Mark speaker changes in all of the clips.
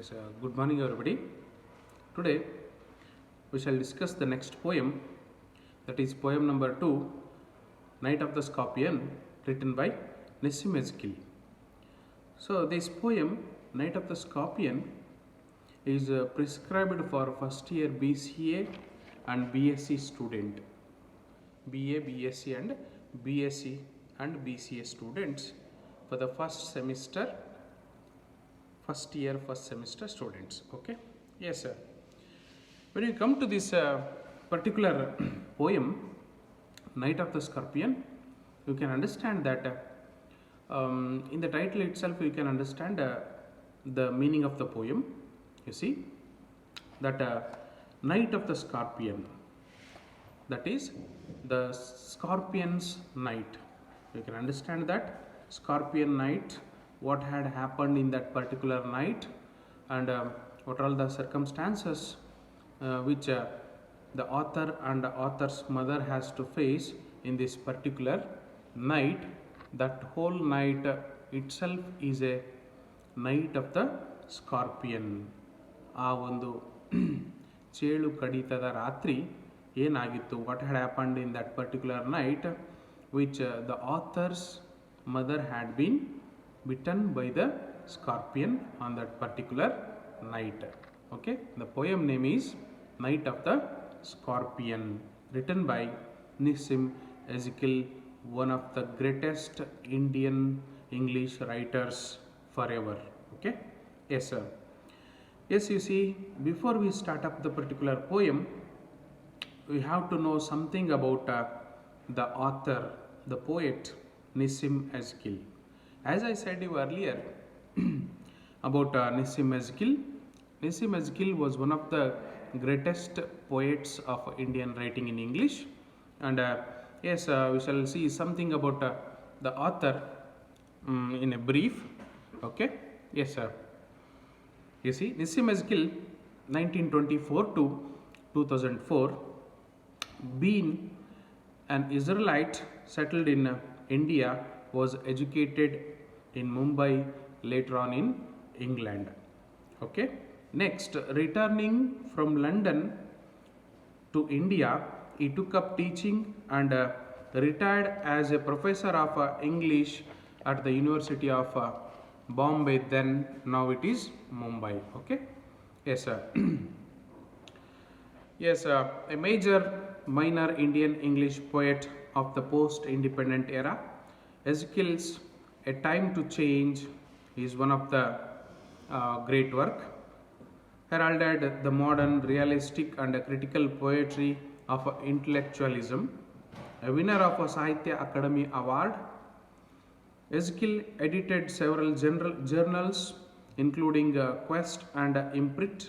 Speaker 1: Yes, good morning, everybody. Today we shall discuss the next poem, that is poem number 2, Night of the Scorpion, written by Nissim Ezekiel. So, this poem, Night of the Scorpion, is prescribed for first year BCA and BSc student. BA, BSc, and BSc and BCA students for the first semester students. Okay, yes sir. When you come to this particular poem, Night of the Scorpion, you can understand that in the title itself you can understand the meaning of the poem. You see that Night of the Scorpion, that is the scorpion's night. You can understand that scorpion night, what had happened in that particular night, and what are all the circumstances which the author and the author's mother has to face in this particular night. That whole night itself is a night of the scorpion. ಆ ಒಂದು ಚೇಳು ಕಡಿತದ ರಾತ್ರಿ ಏನಾಗಿತ್ತು, what had happened in that particular night, which the author's mother had been bitten by the scorpion on that particular night. Okay, the poem name is Night of the Scorpion, written by Nissim Ezekiel, one of the greatest Indian English writers forever. Okay, yes sir. Yes, you see, before we start up the particular poem, we have to know something about the author, the poet Nissim Ezekiel. As I said you earlier about Nissim Ezekiel, Nissim Ezekiel was one of the greatest poets of Indian writing in English, and yes, we shall see something about the author in a brief. Okay, yes sir. You see, Nissim Ezekiel 1924 to 2004, being an Israelite settled in India, was educated in Mumbai, later on in England. Okay, next, returning from London to India, he took up teaching and retired as a professor of English at the University of Bombay, then now it is Mumbai. Okay, yes sir. Yes, a major minor Indian English poet of the post-independent era. Ezekiel's A Time to Change is one of the great work, heralded the modern realistic and critical poetry of intellectualism. A winner of a Sahitya Academy Award, Ezekiel edited several journals including Quest and Imprint.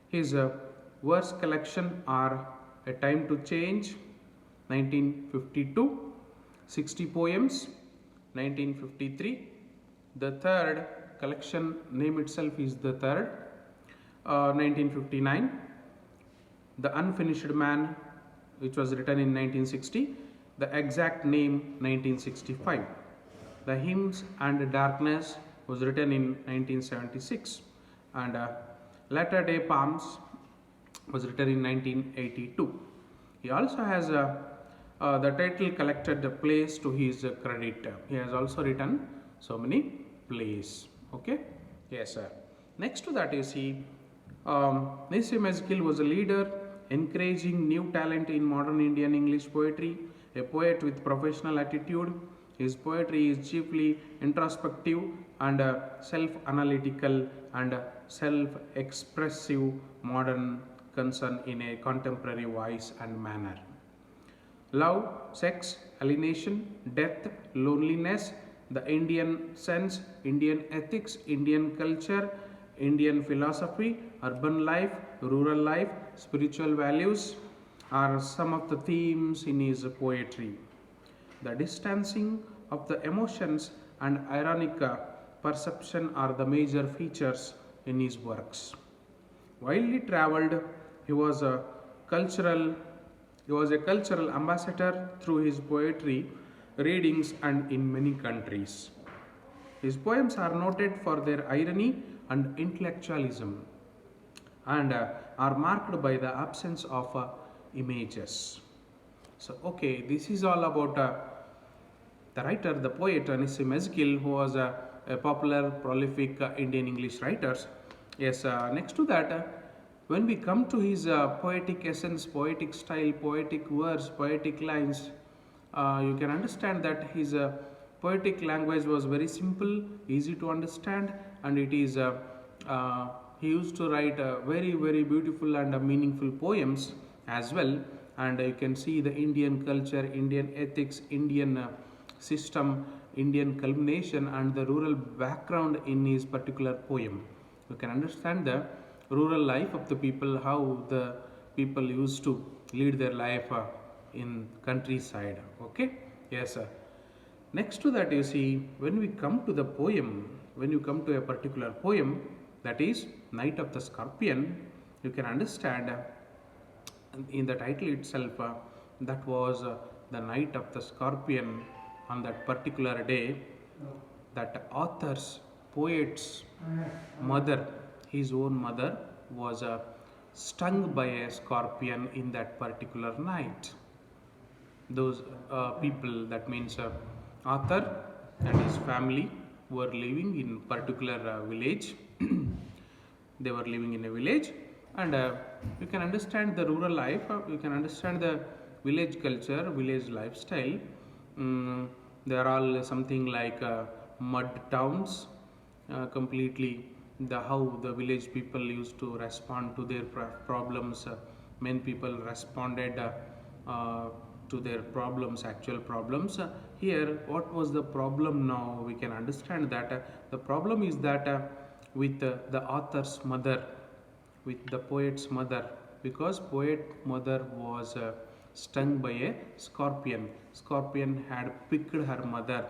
Speaker 1: His verse collection are A Time to Change 1952, 60 poems 1953. The third collection name itself is The Third, 1959. The Unfinished Man, which was written in 1960. The Exact Name 1965. The Hymns and Darkness was written in 1976, and Latter Day Palms was written in 1982. He also has the title collected plays to his credit. He has also written so many plays. Okay, yes sir. Next to that, you see, Nissim Ezekiel was a leader encouraging new talent in modern Indian English poetry, a poet with professional attitude. His poetry is chiefly introspective and self-analytical and self-expressive modern concern in a contemporary voice and manner. Love, sex, alienation, death, loneliness, the Indian sense, Indian ethics, Indian culture, Indian philosophy, urban life, rural life, spiritual values are some of the themes in his poetry. The distancing of the emotions and ironic perception are the major features in his works. Widely travelled, he was a cultural ambassador through his poetry, readings, and in many countries. His poems are noted for their irony and intellectualism and are marked by the absence of images. So, okay, this is all about the writer, the poet Nissim Ezekiel, who was a popular, prolific Indian English writer. Yes, next to that, when we come to his poetic essence, poetic style, poetic words, poetic lines, you can understand that his poetic language was very simple, easy to understand, and it is uh, he used to write very, very beautiful and meaningful poems as well. And you can see the Indian culture, Indian ethics, Indian system, Indian culmination, and the rural background in his particular poem. You can understand the rural life of the people, how the people used to lead their life in countryside. Okay, yes, sir. Next to that, you see, when we come to the poem, when you come to a particular poem, that is Night of the Scorpion, you can understand in the title itself that was the night of the scorpion. On that particular day, that author's poet's mother, his own mother, was stung by a scorpion in that particular night. Those people, that means author and his family, were living in particular village. They were living in a village, and you can understand the rural life, you can understand the village culture, village lifestyle. They are all something like mud towns, completely the how the village people used to respond to their problems. Many people responded uh, to their problems, actual problems. Here, what was the problem? Now we can understand that the problem is that with the author's mother, with the poet's mother, because poet mother was stung by a scorpion. Scorpion had picked her mother.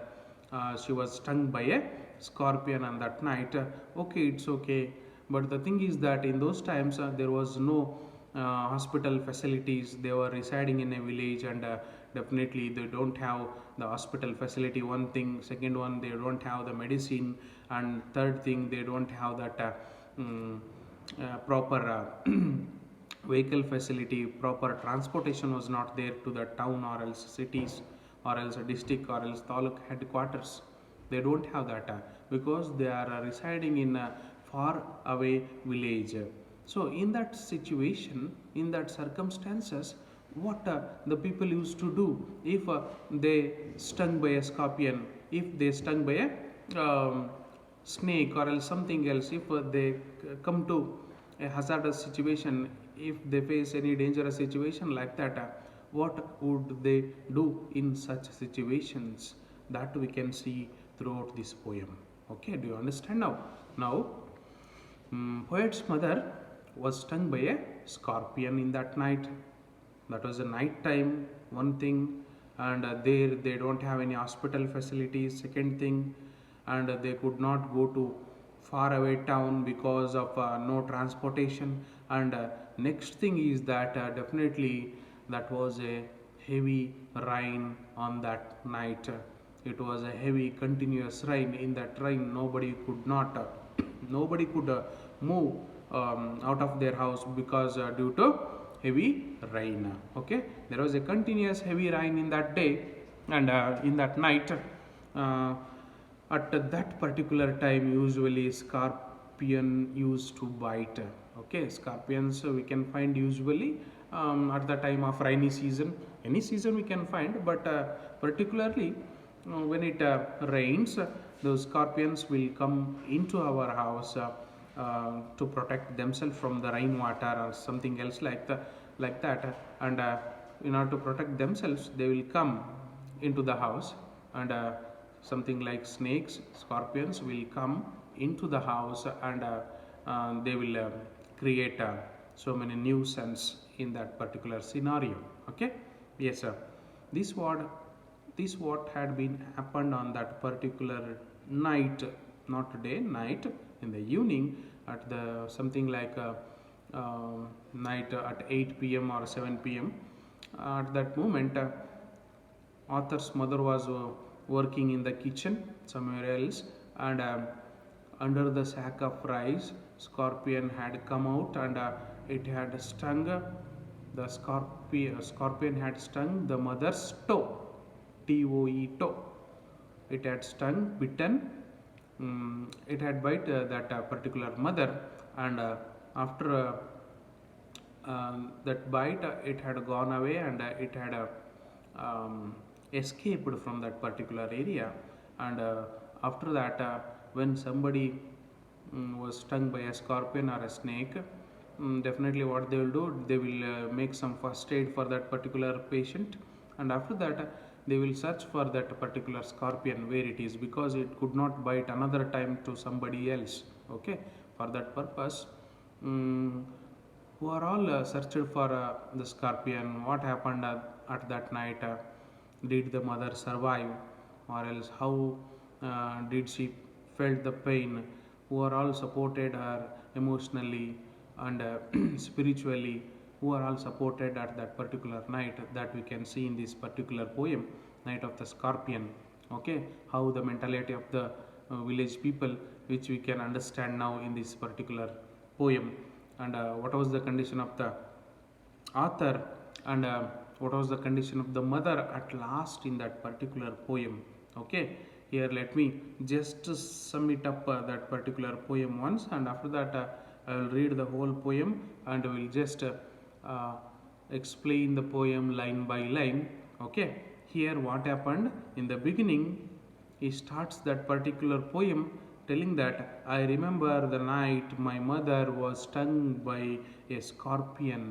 Speaker 1: She was stung by a scorpion on that night. Okay, it's okay, but the thing is that in those times there was no hospital facilities. They were residing in a village, and definitely they don't have the hospital facility. One thing, second one, they don't have the medicine, and third thing, they don't have that proper vehicle facility, proper transportation was not there to the town or else cities or else a district or else taluk headquarters. They don't have that because they are residing in a far away village. So in that situation, in that circumstances, what the people used to do if they stung by a scorpion, if they stung by a snake or else something else, if they come to a hazardous situation, if they face any dangerous situation like that, what would they do in such situations? That we can see throughout this poem. Okay, do you understand now? Now, poet's mother was stung by a scorpion in that night. That was a night time, one thing, and there they don't have any hospital facilities, second thing, and they could not go to far away town because of no transportation. And next thing is that definitely that was a heavy rain on that night. It was a heavy continuous rain. In that rain nobody could not nobody could move out of their house because due to heavy rain. Okay, there was a continuous heavy rain in that day, and in that night, at that particular time, usually scorpion used to bite. Okay, scorpions we can find usually at the time of rainy season. Any season we can find, but particularly when it rains, those scorpions will come into our house to protect themselves from the rainwater or something else like that. And in order to protect themselves, they will come into the house, and something like snakes, scorpions will come into the house, and they will create so many nuisance in that particular scenario. Okay, yes, sir. This what had been happened on that particular night, not day, night, in the evening, at the something like night at 8 p.m. or 7 p.m. At that moment, author's mother was working in the kitchen somewhere else, and under the sack of rice, scorpion had come out, and it had stung the scorpion had stung the mother's toe, toe, toe. It had stung, bitten. It had bite that particular mother, and after that bite, it had gone away, and it had escaped from that particular area. And after that, when somebody was stung by a scorpion or a snake, definitely what they will do, they will make some first aid for that particular patient, and after that they will search for that particular scorpion where it is, because it could not bite another time to somebody else. Okay, for that purpose, who are all searched for the scorpion. What happened at that night? Did the mother survive, or else how did she felt the pain? Who are all supported her emotionally and spiritually? Who are all supported at that particular night? That we can see in this particular poem, Night of the Scorpion. Okay, how the mentality of the village people, which we can understand now in this particular poem, and what was the condition of the author, and what was the condition of the mother at last in that particular poem. Okay, here let me just sum it up that particular poem once, and after that I will read the whole poem, and we will just explain the poem line by line. Okay, here what happened in the beginning, he starts that particular poem telling that I remember the night my mother was stung by a scorpion,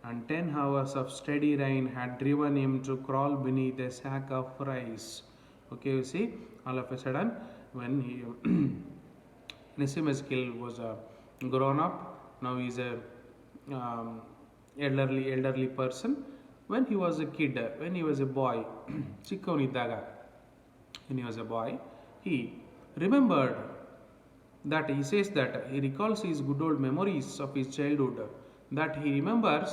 Speaker 1: and 10 hours of steady rain had driven him to crawl beneath a sack of rice. Okay, you see, all of a sudden, when he Nissim Ezekiel was grown up, now he is a elderly person. When he was a kid, when he was a boy, ಚಿಕ್ಕವನಿದ್ದಾಗ, when he was a boy, he remembered that he says that he recalls his good old memories of his childhood, that he remembers,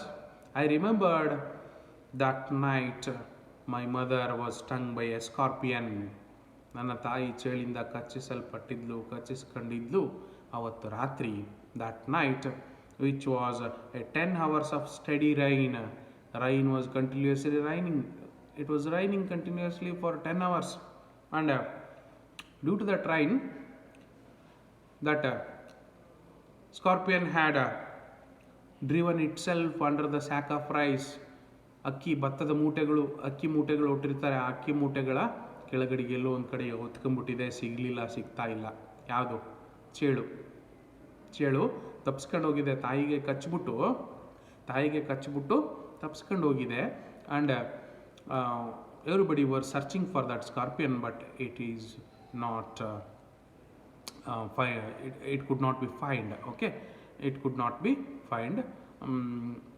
Speaker 1: I remembered that night my mother was stung by a scorpion. ನನ್ನ ತಾಯಿ ಚೇಳಿಂದ ಕಚ್ಚಿಸ್ಕೊಂಡಿದ್ಲು ಅವತ್ತು ರಾತ್ರಿ. That night, which was a 10 hours of steady rain. Rain was continuously raining. It was raining continuously for 10 hours. And due to that rain, that scorpion had driven itself under the sack of rice. ಭತ್ತದ ಮೂಟೆಗಳು ಅಕ್ಕಿ ಮೂಟೆಗಳು ಹೊಟ್ಟಿರ್ತಾರೆ, ಆ ಅಕ್ಕಿ ಮೂಟೆಗಳ ಕೆಳಗಡೆಗೆ ಎಲ್ಲೋ ಒಂದು ಕಡೆ ಹೊತ್ಕೊಂಡ್ಬಿಟ್ಟಿದೆ, ಸಿಗ್ತಾ ಇಲ್ಲ. ಯಾವುದು? ಚೇಳು ತಪ್ಸ್ಕೊಂಡು ಹೋಗಿದೆ, ತಾಯಿಗೆ ಕಚ್ಚಿಬಿಟ್ಟು ತಪ್ಸ್ಕೊಂಡು ಹೋಗಿದೆ. And everybody var searching for that scorpion, but it is not it could not be find. Okay, it could not be find.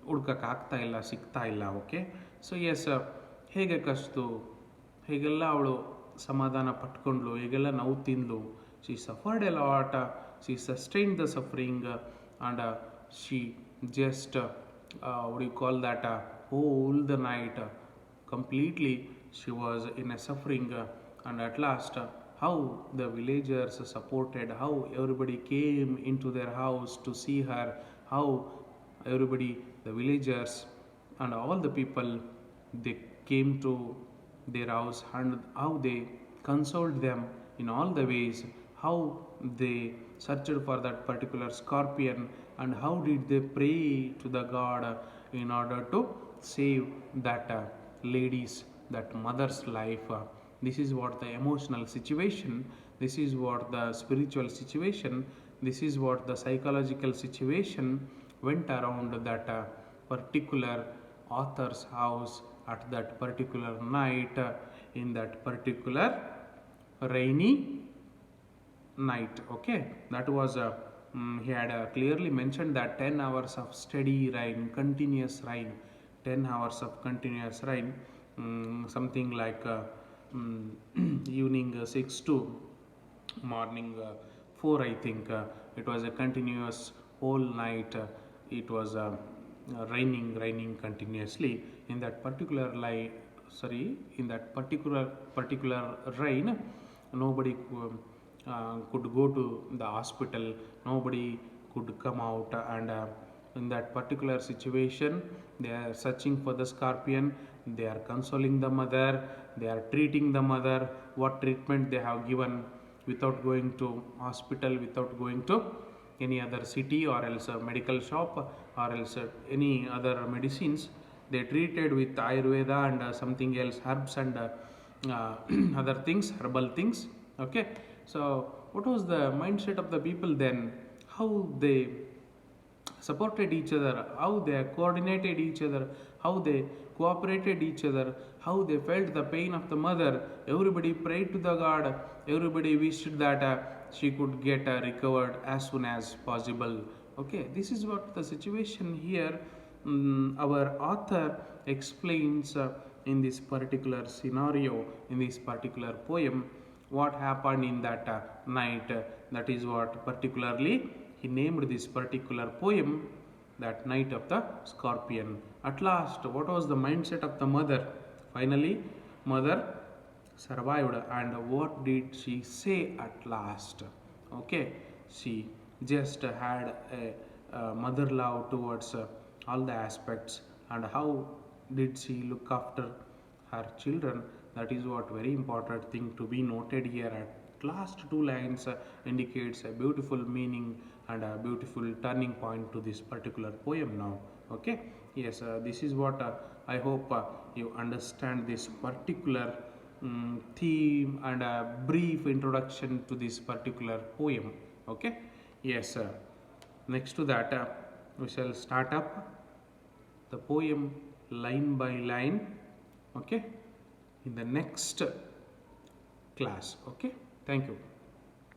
Speaker 1: ಹುಡ್ಕಕ್ಕೆ ಆಗ್ತಾ ಇಲ್ಲ, ಸಿಗ್ತಾ ಇಲ್ಲ. ಓಕೆ, ಸೊ ಎಸ್, ಹೇಗೆ ಕಚ್ತು, ಹೇಗೆಲ್ಲ ಅವಳು ಸಮಾಧಾನ ಪಟ್ಕೊಂಡ್ಲು, ಹೇಗೆಲ್ಲ ನೋವು ತಿಂದ್ಲು. She suffered a lot, she sustained the suffering, and she just what you call that, whole the night completely she was in a suffering. And at last, how the villagers supported, how everybody came into their house to see her, how everybody, the villagers and all the people, they came to their house, and how they consoled them in all the ways, how they searched for that particular scorpion, and how did they pray to the God in order to save that lady's, that mother's life. This is what the emotional situation, this is what the spiritual situation, this is what the psychological situation went around that particular author's house at that particular night, in that particular rainy night. Okay, that was he had clearly mentioned that 10 hours of steady rain, continuous rain, 10 hours of continuous rain, something like evening 6 to morning 4, I think. It was a continuous whole night. It was raining continuously. In that particular in that particular rain, nobody could go to the hospital, nobody could come out, and in that particular situation they are searching for the scorpion, they are consoling the mother, they are treating the mother, what treatment they have given without going to hospital, without going to any other city or else a medical shop or else any other medicines. They treated with ayurveda and something else, herbs and other things, herbal things. Okay, so what was the mindset of the people then? How they supported each other, how they coordinated each other, how they cooperated each other, how they felt the pain of the mother. Everybody prayed to the God, everybody wished that she could get recovered as soon as possible. Okay, this is what the situation here our author explains in this particular scenario, in this particular poem, what happened in that night. That is what particularly he named this particular poem, that night of the scorpion. At last, what was the mindset of the mother? Finally, mother survived, and what did she say at last? Okay, she just had a mother love towards all the aspects, and how did she look after her children? That is what very important thing to be noted here. At last two lines indicates a beautiful meaning and a beautiful turning point to this particular poem now. Okay, yes, this is what I hope you understand this particular theme and a brief introduction to this particular poem. Okay, yes, next to that we shall start up the poem line by line, okay, in the next class. Okay, thank you.